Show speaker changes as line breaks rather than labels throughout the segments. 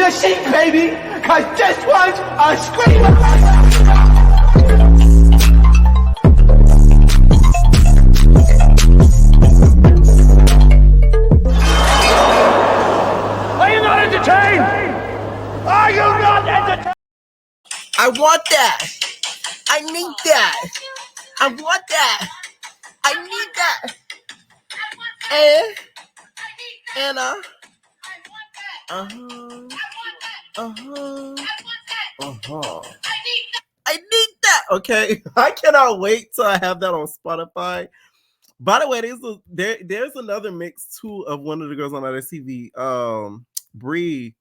your seat, baby, cause this one's a screamer. Are you not entertained? Are you not entertained?
I want that. I need that. I want that. I need that. Anna. I need that. Okay. I cannot wait till I have that on Spotify. By the way, there's another mix too of one of the girls on other TV. Bree.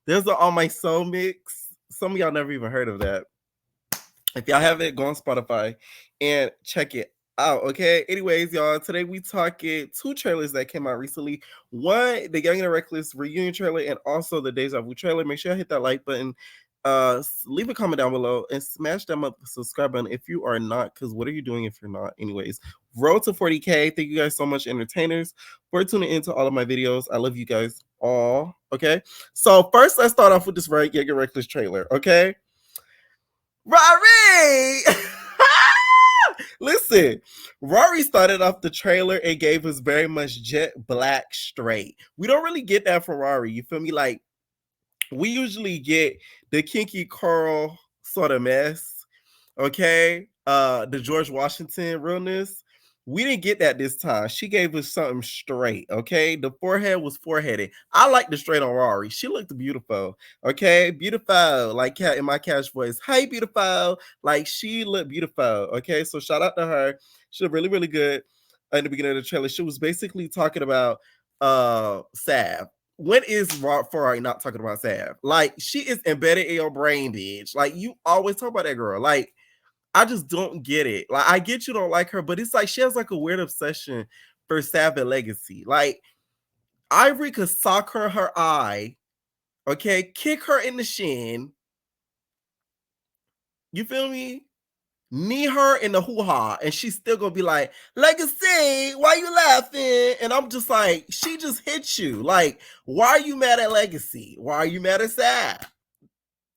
There's an On My Soul mix. Some of y'all never even heard of that. If y'all haven't, go on Spotify and check it out. Okay. Anyways, y'all, today we talking 2 trailers that came out recently. One, the Young and the Reckless reunion trailer, and also the Deja Vu trailer. Make sure you hit that like button. Leave a comment down below and smash that subscribe button if you are not, because what are you doing if you're not? Anyways, road to 40K. Thank you guys so much, entertainers, for tuning into all of my videos. I love you guys all. Okay. So first, let's start off with this Young and Reckless trailer. Okay. Rory! Listen, Rory started off the trailer and gave us very much jet black straight. We don't really get that from Rory. You feel me? Like, we usually get the kinky curl sort of mess. Okay. The George Washington realness. We didn't get that this time. She gave us something straight. Okay. The forehead was foreheaded. I like the straight on Rory. She looked beautiful. Okay. Beautiful. Like in my cash voice. Hey, beautiful. Like she looked beautiful. Okay. So shout out to her. She looked really, really good in the beginning of the trailer. She was basically talking about Sav. When is Ferrari not talking about Sav? Like, she is embedded in your brain, bitch. Like, you always talk about that girl. Like, I just don't get it. Like, I get you don't like her, but it's like she has like a weird obsession for Sav and Legacy. Like, Ivory could sock her eye, okay, kick her in the shin. You feel me? Knee her in the hoo-ha, and she's still gonna be like, Legacy, why you laughing? And I'm just like, she just hit you. Like, why are you mad at Legacy? Why are you mad at Sav?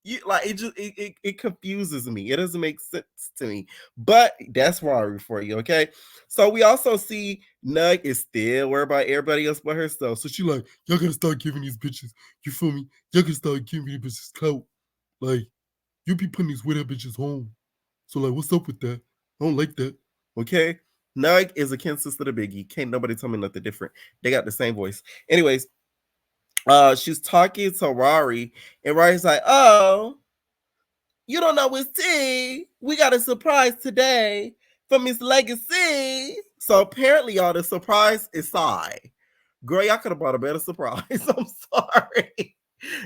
You like it confuses me. It doesn't make sense to me. But that's Rory for you, okay? So we also see Nug is still worried about everybody else but herself. So she like, y'all gotta start giving these bitches. You feel me? Y'all gotta start giving these bitches clout. Like, you be putting these weird bitches home. So like, what's up with that? I don't like that. Okay. Nug is a kin sister to Biggie. Can't nobody tell me nothing different. They got the same voice. Anyways, she's talking to Rory, and Rory's like, oh, you don't know what's tea. We got a surprise today from Miss Legacy. So apparently, y'all, the surprise is Sai. Girl, y'all could have brought a better surprise. I'm sorry.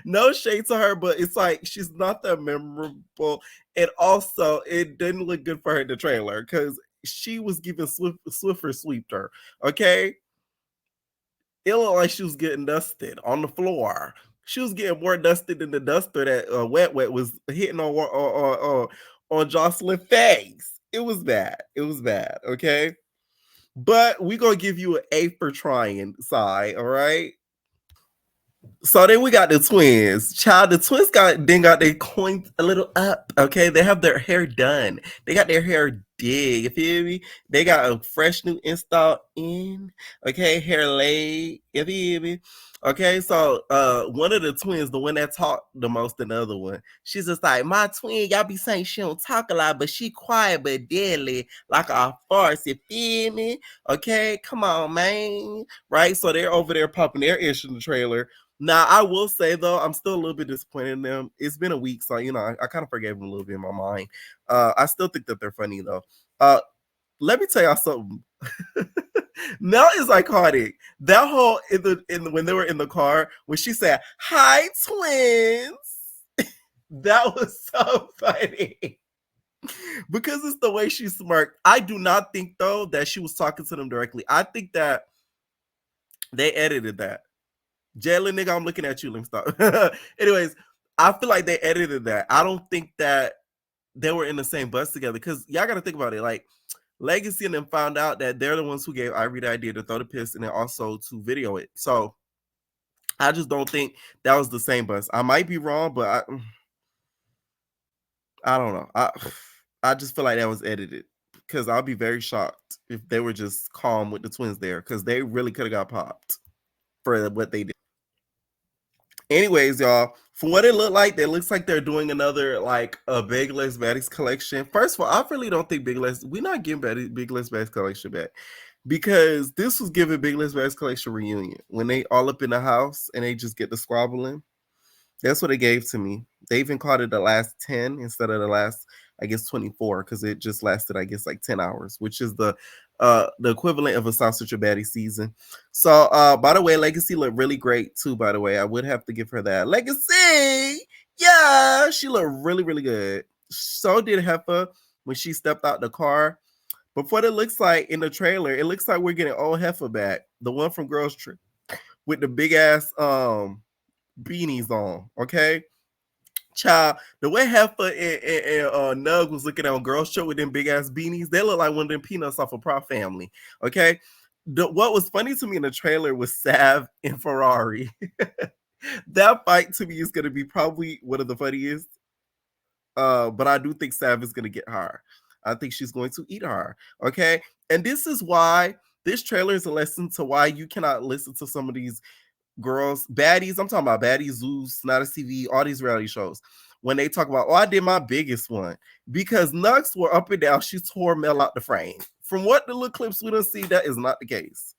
No shade to her, but it's like she's not that memorable. And also, it didn't look good for her in the trailer because she was giving Swiffer sweeped her. Okay. It looked like she was getting dusted on the floor. She was getting more dusted than the duster that Wet was hitting on Jocelyn's face. It was bad. It was bad. Okay. But we're gonna give you an A for trying, Sai. All right. So then we got the twins. Child, the twins got their coins a little up. Okay, they have their hair done. They got their hair did. You feel me? They got a fresh new install in. Okay, hair laid. You feel me? Okay, so one of the twins, the one that talked the most than the other one, she's just like, my twin, y'all be saying she don't talk a lot, but she quiet but deadly, like a farce. You feel me? Okay, come on, man. Right? So they're over there popping their ish in the trailer. Now, I will say, though, I'm still a little bit disappointed in them. It's been a week, so, I kind of forgave them a little bit in my mind. I still think that they're funny, though. Let me tell y'all something. Mel is iconic. That whole, when they were in the car, when she said, hi, twins, that was so funny. Because it's the way she smirked. I do not think, though, that she was talking to them directly. I think that they edited that. Jalen, nigga, I'm looking at you. Let me stop. Anyways, I feel like they edited that. I don't think that they were in the same bus together because y'all got to think about it. Like, Legacy and them found out that they're the ones who gave Ivory the idea to throw the piss and then also to video it. So I just don't think that was the same bus. I might be wrong, but I don't know. I just feel like that was edited because I'll be very shocked if they were just calm with the twins there because they really could have got popped for what they did. Anyways, y'all, for what it looked like, it looks like they're doing another like a Big Les Baddies collection. First of all, I really don't think we're not getting Big Les Baddies collection back because this was giving Big Les Baddies collection reunion when they all up in the house and they just get the squabbling. That's what it gave to me. They even called it the last 10 instead of the last, I guess, 24 because it just lasted, I guess, like 10 hours, which is the equivalent of a Sausage or Baddie season. So, by the way, Legacy looked really great too, by the way. I would have to give her that. Legacy! Yeah, she looked really, really good. So did Heffa when she stepped out the car. But what it looks like in the trailer, it looks like we're getting old Heffa back. The one from Girls Trip with the big ass beanies on, okay? Child, the way Heffa and Nug was looking on Girls Trip with them big ass beanies, they look like one of them peanuts off of Proud Family, okay? What was funny to me in the trailer was Sav and Ferrari. That fight to me is going to be probably one of the funniest. But I do think Sav is going to get her. I think she's going to eat her, okay? And this is why this trailer is a lesson to why you cannot listen to some of these girls, baddies. I'm talking about baddies, Zeus, Not a TV, all these reality shows. When they talk about, oh, I did my biggest one because Nux were up and down. She tore Mel out the frame. From what the little clips we don't see, that is not the case.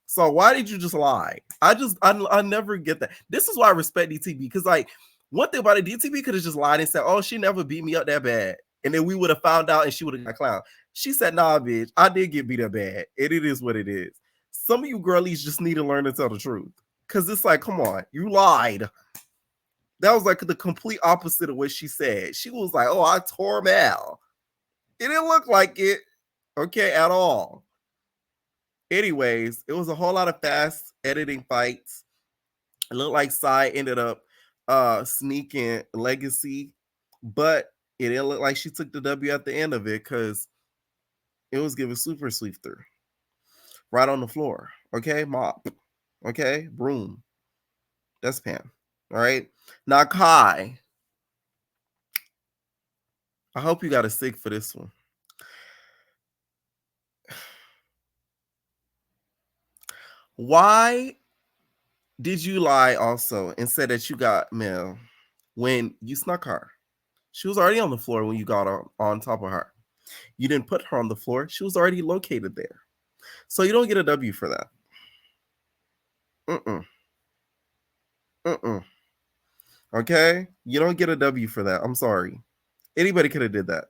So why did you just lie? I never get that. This is why I respect DTB because like one thing about it, DTB could have just lied and said, oh, she never beat me up that bad, and then we would have found out and she would have got clown. She said, nah, bitch, I did get beat up bad, and it is what it is. Some of you girlies just need to learn to tell the truth. Because it's like, come on, you lied. That was like the complete opposite of what she said. She was like, oh, I tore Mal. It didn't look like it, okay, at all. Anyways, it was a whole lot of fast editing fights. It looked like Sai ended up sneaking Legacy, but it didn't look like she took the W at the end of it because it was giving super sweep through. Right on the floor. Okay, mop. Okay, broom. That's Pam. All right. Now, Kai, I hope you got a sig for this one. Why did you lie also and say that you got Mel when you snuck her? She was already on the floor when you got on top of her. You didn't put her on the floor. She was already located there. So you don't get a W for that. Mm-mm. Mm-mm. Okay? You don't get a W for that. I'm sorry. Anybody could have did that.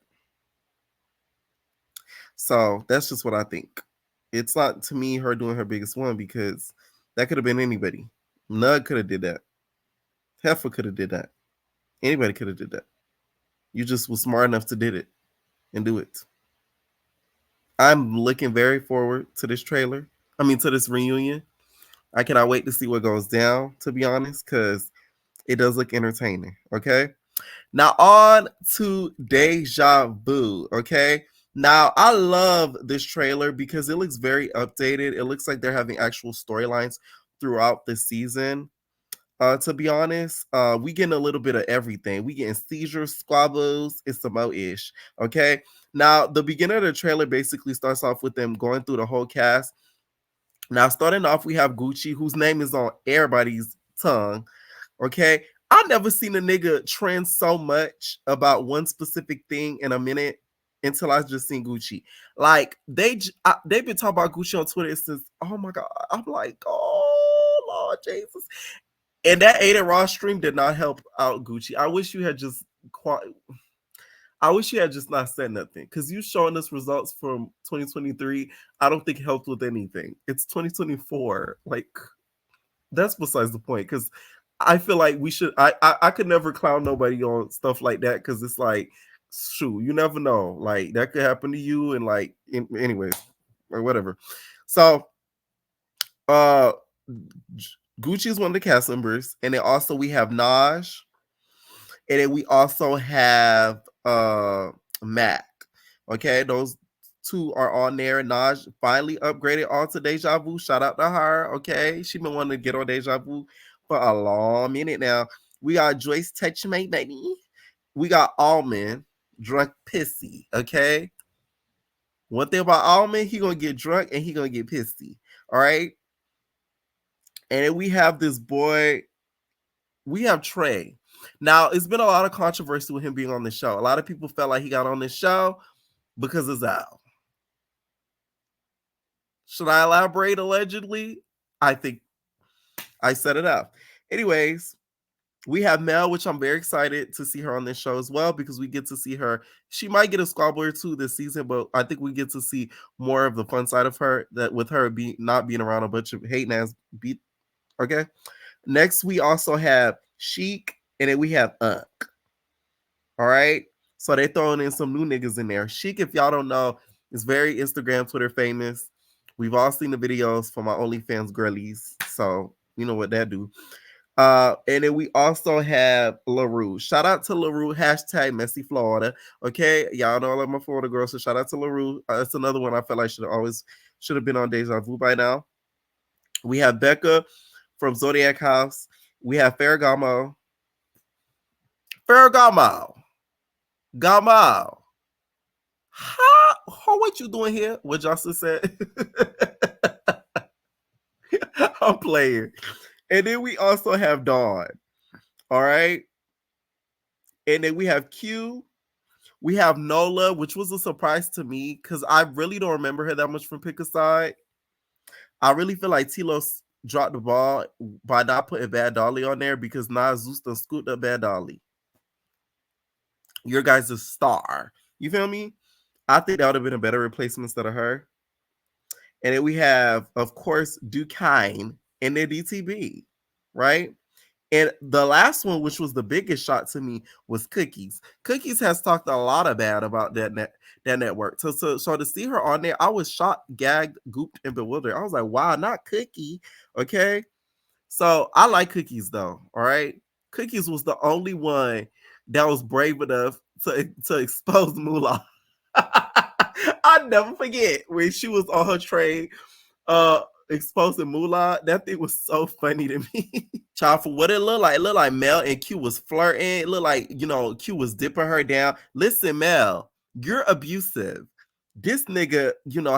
So that's just what I think. It's not to me her doing her biggest one because that could have been anybody. Nug could have did that. Heifer could have did that. Anybody could have did that. You just was smart enough to did it and do it. I'm looking very forward to this trailer. I mean, to this reunion. I cannot wait to see what goes down, to be honest, because it does look entertaining. Okay. Now on to Deja Vu. Okay. Now I love this trailer because it looks very updated. It looks like they're having actual storylines throughout the season. To be honest, we getting a little bit of everything. We getting seizures, squabbles, it's some ish. Okay. Now the beginning of the trailer basically starts off with them going through the whole cast. Now, starting off, we have Gucci, whose name is on everybody's tongue. Okay. I've never seen a nigga trend so much about one specific thing in a minute until I just seen Gucci. Like they've been talking about Gucci on Twitter since, oh my God. I'm like, oh Lord Jesus. And that Aiden Ross stream did not help out Gucci. I wish you had just not said nothing because you showing us results from 2023. I don't think it helped with anything. It's 2024. Like that's besides the point because I feel like we should. I could never clown nobody on stuff like that because it's like, shoot, you never know. Like that could happen to you, and like, anyways, or whatever. So, uh, Gucci is one of the cast members, and then also we have Naj, and then we also have Mac. Okay, those two are on there. Naj finally upgraded onto Deja Vu. Shout out to her. Okay, she been wanting to get on Deja Vu for a long minute now. We got Joyce Touch My Money. We got Almond drunk pissy. Okay. One thing about Almond, he gonna get drunk and he gonna get pissy. All right. And then we have this boy. We have Trey. Now it's been a lot of controversy with him being on the show. A lot of people felt like he got on this show because of Zal. Should I elaborate? Allegedly, I think I set it up. Anyways, we have Mel, which I'm very excited to see her on this show as well because we get to see her. She might get a squabble or two this season, but I think we get to see more of the fun side of her. That with her not being around a bunch of hating ass beat. Okay. Next, we also have Sheik, and then we have Unc. All right. So they throwing in some new niggas in there. Sheik, if y'all don't know, is very Instagram, Twitter famous. We've all seen the videos for my OnlyFans girlies. So you know what that do. And then we also have LaRue. Shout out to LaRue, hashtag Messy Florida. Okay. Y'all know I love my Florida girls. So shout out to LaRue. That's another one I felt like should have been on Deja Vu by now. We have Becca from Zodiac House. We have Ferragamo. Gamo. How what you doing here? What Justin said. I'm playing. And then we also have Dawn. All right. And then we have Q. We have Nola, which was a surprise to me because I really don't remember her that much from Pick a Side. I really feel like Tilos dropped the ball by not putting Bad Dolly on there because Nas Zeus done scooped up Bad Dolly. Your guys' a star. You feel me? I think that would have been a better replacement instead of her. And then we have, of course, Duquesne and their DTB, right? And the last one, which was the biggest shot to me, was Cookies. Cookies has talked a lot of bad about that network. So to see her on there, I was shocked, gagged, gooped, and bewildered. I was like, wow, not Cookie. Okay. So I like Cookies though. All right. Cookies was the only one that was brave enough to expose Moolah. I never forget when she was on her train exposing Moolah. That thing was so funny to me. Child, for what it looked like Mel and Q was flirting. It looked like, Q was dipping her down. Listen, Mel, you're abusive. This nigga,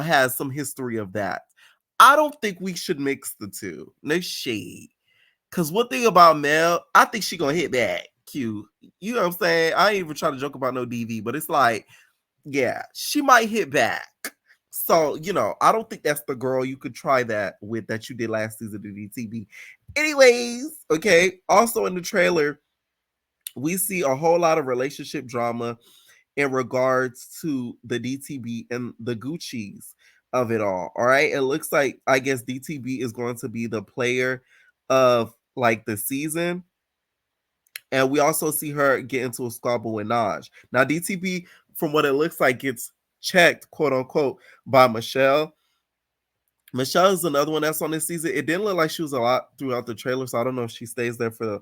has some history of that. I don't think we should mix the two. No shade. Cause one thing about Mel, I think she gonna hit back. Q. You know what I'm saying? I ain't even trying to joke about no DV, but it's like, yeah, she might hit back. So, I don't think that's the girl you could try that with that you did last season of DTB. Anyways, okay. Also in the trailer, we see a whole lot of relationship drama in regards to the DTB and the Gucci's of it all. All right. It looks like, I guess, DTB is going to be the player of like the season. And we also see her get into a squabble with Naj. Now, DTB, from what it looks like, gets checked, quote unquote, by Michelle. Michelle is another one that's on this season. It didn't look like she was a lot throughout the trailer, so I don't know if she stays there for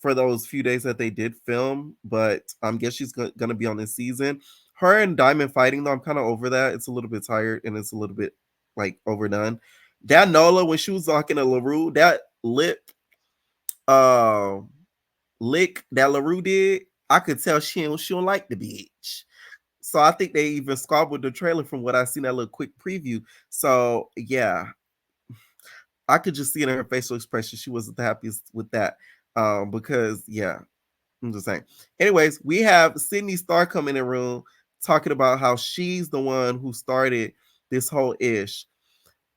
those few days that they did film, but I guess she's going to be on this season. Her and Diamond fighting, though, I'm kind of over that. It's a little bit tired and it's a little bit like overdone. That Nola, when she was talking to LaRue, that lick that LaRue did, I could tell she don't like the bitch. So I think they even squabbled the trailer from what I seen that little quick preview. So yeah, I could just see it in her facial expression. She wasn't the happiest with that. Because yeah, I'm just saying. Anyways, we have Sydney Starr come in the room talking about how she's the one who started this whole ish.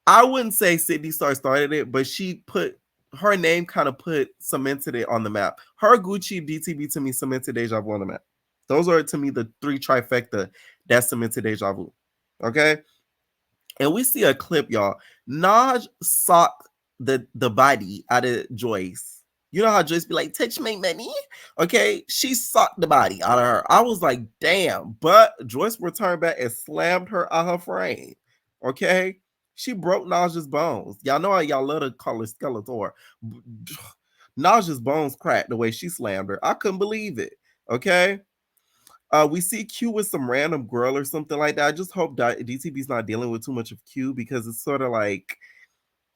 I wouldn't say Sydney Starr started it, but she put her name cemented it on the map. Her Gucci DTB to me cemented Deja Vu on the map. Those are to me the three trifecta that cemented Deja Vu. Okay. And we see a clip, y'all. Naj socked the body out of Joyce. You know how Joyce be like, touch my money? Okay. She socked the body out of her. I was like, damn. But Joyce returned back and slammed her out her frame. Okay. She broke Naj's bones. Y'all know how y'all love to call her Skeletor. Naj's bones cracked the way she slammed her. I couldn't believe it. Okay. We see Q with some random girl or something like that. I just hope DTB's not dealing with too much of Q because it's sort of like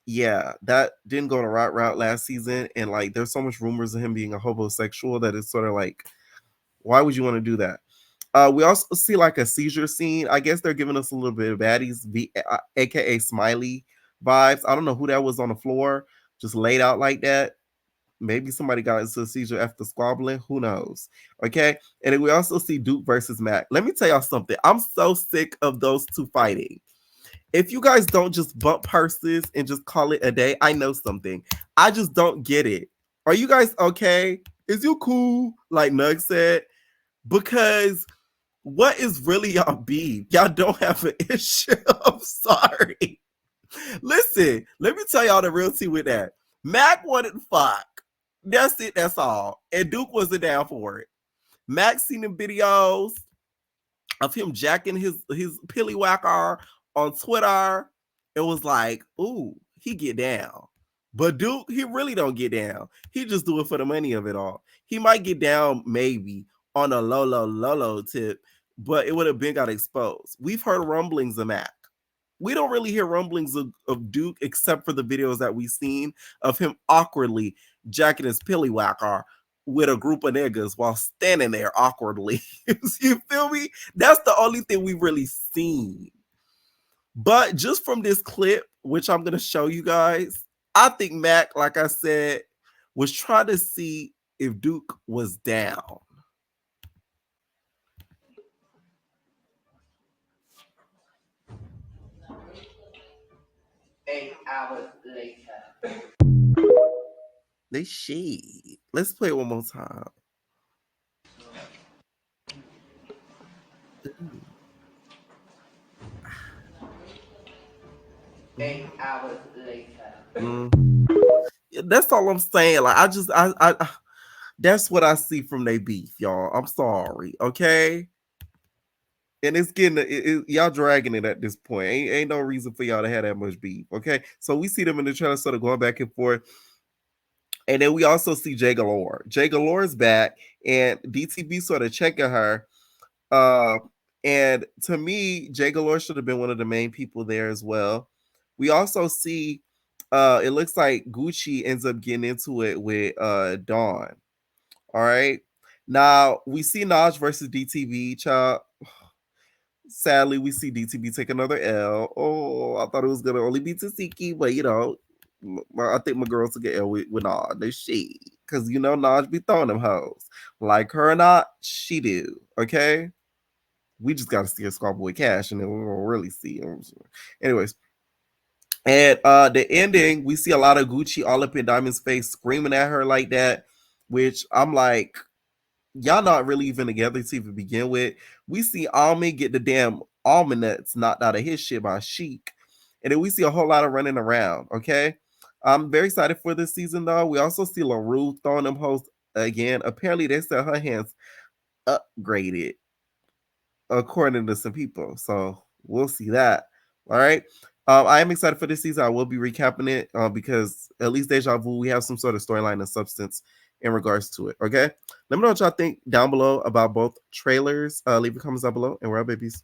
Yeah, that didn't go the right route last season, and like there's so much rumors of him being a homosexual that it's sort of like, why would you want to do that? We also see like a seizure scene. I guess they're giving us a little bit of baddies, aka Smiley vibes. I don't know who that was on the floor, just laid out like that. Maybe somebody got into a seizure after squabbling. Who knows? Okay. And then we also see Duke versus Mac. Let me tell y'all something. I'm so sick of those two fighting. If you guys don't just bump purses and just call it a day, I know something. I just don't get it. Are you guys okay? Is you cool? Like Nug said. Because what is really y'all beef? Y'all don't have an issue. I'm sorry. Listen, let me tell y'all the real tea with that. Mac wanted to fuck. That's it, that's all. And Duke wasn't down for it. Mac seen the videos of him jacking his pilly whacker on Twitter. It was like, ooh, he get down. But Duke, he really don't get down. He just do it for the money of it all. He might get down maybe on a low tip, but it would have been got exposed. We've heard rumblings of Mac. We don't really hear rumblings of Duke except for the videos that we've seen of him awkwardly jacking his pilly whacker with a group of niggas while standing there awkwardly. You feel me? That's the only thing we've really seen. But just from this clip, which I'm going to show you guys, I think Mac, like I said, was trying to see if Duke was down.
8 hours later.
They shade. Let's play it one more time.
8 hours later.
That's all I'm saying. Like I that's what I see from they beef, y'all. I'm sorry, okay? And it's getting y'all dragging it at this point. Ain't no reason for y'all to have that much beef, okay? So we see them in the trailer sort of going back and forth. And then we also see Jay Galore. Jay Galore's back, and DTB sort of checking her. And to me, Jay Galore should have been one of the main people there as well. We also see it looks like Gucci ends up getting into it with Dawn. All right. Now we see Naj versus DTB, child. Sadly, we see DTB take another L. Oh, I thought it was gonna only be Tasiki, but you know, I think my girls will get L with Naj. They she, because you know Naj be throwing them hoes. Like her or not, she do. Okay. We just gotta see a Schoolboy Cash, and then we're gonna really see him. Anyways. And the ending, we see a lot of Gucci all up in Diamond's face screaming at her like that, which I'm like, y'all not really even together to even begin with. We see Almond get the damn almond nuts knocked out of his shit by Sheik. And then we see a whole lot of running around, okay? I'm very excited for this season, though. We also see LaRue throwing them hoes again. Apparently, they said her hands upgraded, according to some people. So we'll see that. All right. I am excited for this season. I will be recapping it because at least Deja Vu, we have some sort of storyline and substance in regards to it. Okay. Let me know what y'all think down below about both trailers. Leave your comments down below, and we're out, babies.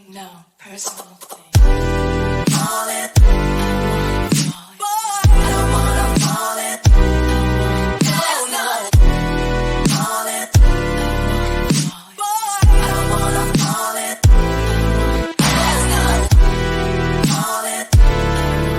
No personal thing.